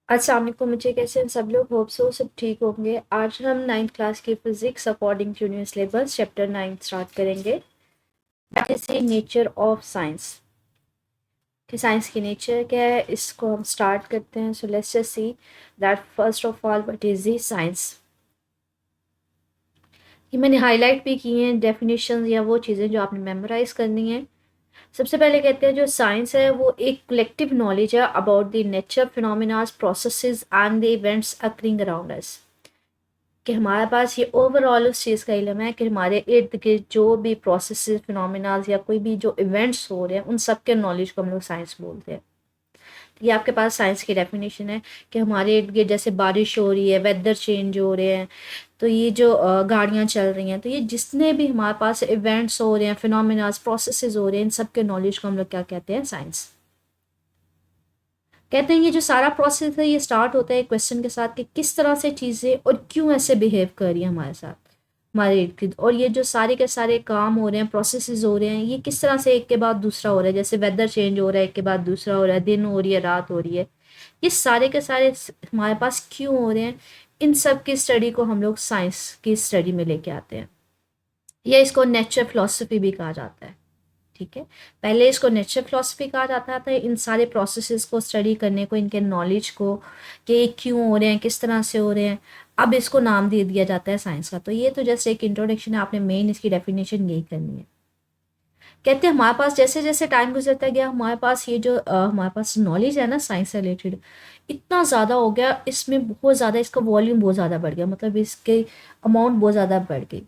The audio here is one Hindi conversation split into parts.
अस्सलाम वालेकुम, मुझे कैसे हैं सब लोग। होप सो सब ठीक होंगे। आज हम 9th क्लास की physics according to new syllabus chapter 9 start करेंगे। That is the nature of science, कि साइंस की नेचर क्या है, इसको हम स्टार्ट करते हैं। So let's just see that first of all what is the science. ये मैंने हाईलाइट भी की हैं डेफिनेशंस या वो चीज़ें जो आपने मेमोराइज करनी है। सबसे पहले कहते हैं जो साइंस है वो एक कलेक्टिव नॉलेज है about the nature, phenomenas, processes and the events occurring around us. कि हमारे पास ये ओवरऑल उस चीज़ का इल्म है कि हमारे इर्द गिर्द जो भी प्रोसेस, फिनोमिनाज या कोई भी जो इवेंट्स हो रहे हैं उन सब के नॉलेज को हम लोग साइंस बोलते हैं। तो ये आपके पास साइंस की डेफिनेशन है कि हमारे इर्द गिर्द जैसे बारिश हो रही है, वेदर चेंज हो रहे हैं, तो ये जो गाड़ियाँ चल रही हैं, तो ये जितने भी हमारे पास इवेंट्स हो रहे हैं, फिनोमिनाज, प्रोसेस हो रहे हैं, इन सब के नॉलेज को हम लोग क्या कहते हैं, साइंस कहते हैं। ये जो सारा प्रोसेस है ये स्टार्ट होता है क्वेश्चन के साथ कि किस तरह से चीज़ें और क्यों ऐसे बिहेव कर रही हैं हमारे साथ, हमारे इर्द गिर्द। और ये जो सारे के सारे काम हो रहे हैं, प्रोसेसेस हो रहे हैं, ये किस तरह से एक के बाद दूसरा हो रहा है। जैसे वेदर चेंज हो रहा है, एक के बाद दूसरा हो रहा है, दिन हो रही है, रात हो रही है, ये सारे के सारे हमारे पास क्यों हो रहे हैं, इन सब की स्टडी को हम लोग साइंस की स्टडी में लेके आते हैं। या इसको नेचर फिलोसफी भी कहा जाता है। ठीक है, पहले इसको नेचर फिलोसफी कहा जाता था, इन सारे प्रोसेसेस को स्टडी करने को, इनके नॉलेज को, कि ये क्यों हो रहे हैं, किस तरह से हो रहे हैं। अब इसको नाम दे दिया जाता है साइंस का। तो ये तो जैसे एक इंट्रोडक्शन है, आपने मेन इसकी डेफिनेशन यही करनी है। कहते हैं हमारे पास जैसे जैसे टाइम गुजरता गया, हमारे पास ये जो हमारे पास नॉलेज है ना साइंस से रिलेटेड, इतना ज़्यादा हो गया, इसमें बहुत ज़्यादा इसका वॉल्यूम बहुत ज़्यादा बढ़ गया, मतलब इसके अमाउंट बहुत ज़्यादा बढ़ गई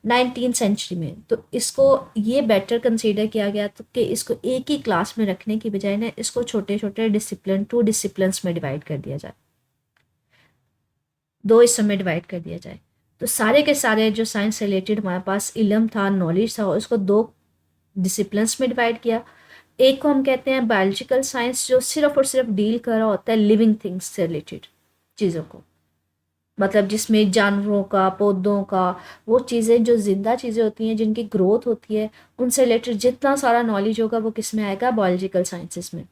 19th सेंचुरी में। तो इसको ये बेटर कंसीडर किया गया तो कि इसको एक ही क्लास में रखने की बजाय ना इसको छोटे छोटे डिसिप्लिन, 2 डिसिप्लिन्स में डिवाइड कर दिया जाए, 2 हिस्सों में डिवाइड कर दिया जाए। तो सारे के सारे जो साइंस से रिलेटेड हमारे पास इल्म था, नॉलेज था, उसको 2 डिसिप्लिन्स में डिवाइड किया। एक को हम कहते हैं बायोलॉजिकल साइंस, जो सिर्फ और सिर्फ डील कर रहा होता है लिविंग थिंग्स से रिलेटेड चीज़ों को, मतलब जिसमें जानवरों का, पौधों का, वो चीज़ें जो ज़िंदा चीज़ें होती हैं, जिनकी ग्रोथ होती है, उनसे रिलेटेड जितना सारा नॉलेज होगा वो किस में आएगा, बायोलॉजिकल साइंसेस में।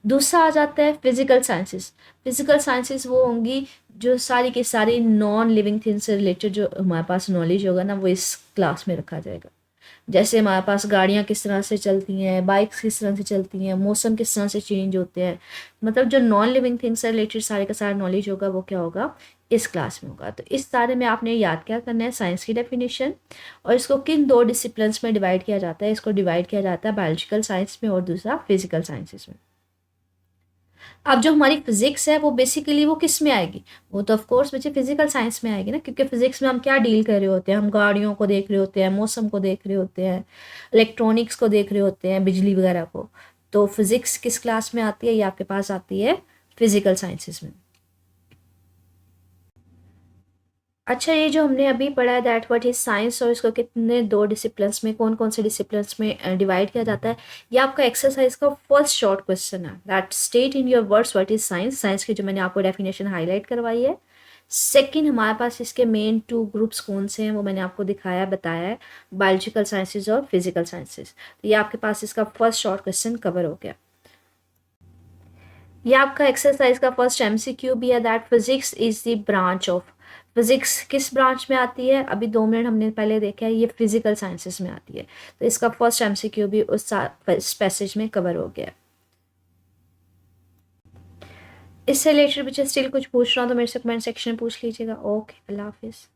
दूसरा आ जाता है फिजिकल साइंसेस। फिजिकल साइंसेस वो होंगी जो सारी की सारी नॉन लिविंग थिंग्स से रिलेटेड जो हमारे पास नॉलेज होगा ना, वो इस क्लास में रखा जाएगा। जैसे हमारे पास गाड़ियाँ किस तरह से चलती हैं, बाइक्स किस तरह से चलती हैं, मौसम किस तरह से चेंज होते हैं, मतलब जो नॉन लिविंग थिंग्स से रिलेटेड सारे का सारा नॉलेज होगा वो क्या होगा, इस क्लास में होगा। तो इस सारे में आपने याद क्या करना है, साइंस की डेफिनेशन, और इसको किन 2 डिसिप्लिन्स में डिवाइड किया जाता है। इसको डिवाइड किया जाता है बायोलॉजिकल साइंस में और दूसरा फिजिकल साइंसेस में। अब जो हमारी फिजिक्स है वो बेसिकली वो किस में आएगी, वो तो ऑफ कोर्स बच्चे फिजिकल साइंस में आएगी ना, क्योंकि फिजिक्स में हम क्या डील कर रहे होते हैं, हम गाड़ियों को देख रहे होते हैं, मौसम को देख रहे होते हैं, इलेक्ट्रॉनिक्स को देख रहे होते हैं, बिजली वगैरह को। तो फिजिक्स किस क्लास में आती है, ये आपके पास आती है फिजिकल साइंसेस में। अच्छा, ये जो हमने अभी पढ़ा है दैट व्हाट इज साइंस, और इसको कितने 2 डिसिप्लिन्स में, कौन कौन से डिसिप्लिन्स में डिवाइड किया जाता है, ये आपका एक्सरसाइज का फर्स्ट शॉर्ट क्वेश्चन है। That state in your words what is science. Science की जो मैंने आपको डेफिनेशन हाईलाइट करवाई है। सेकंड, हमारे पास इसके मेन 2 ग्रुप्स कौन से हैं वो मैंने आपको दिखाया, बताया है, बायोलॉजिकल साइंसेज और फिजिकल साइंसेज। तो ये आपके पास इसका फर्स्ट शॉर्ट क्वेश्चन कवर हो गया। ये आपका एक्सरसाइज का फर्स्ट एमसीक्यू भी है that physics is the branch of. Physics किस ब्रांच में आती है, अभी 2 मिनट हमने पहले देखा है, ये फिजिकल साइंसेस में आती है। तो इसका फर्स्ट एमसीक्यू भी उस पैसेज में कवर हो गया। इससे रिलेटेड बच्चे स्टिल कुछ पूछ रहा हो तो मेरे से कमेंट सेक्शन में पूछ लीजिएगा। ओके, अल्लाह हाफिज़।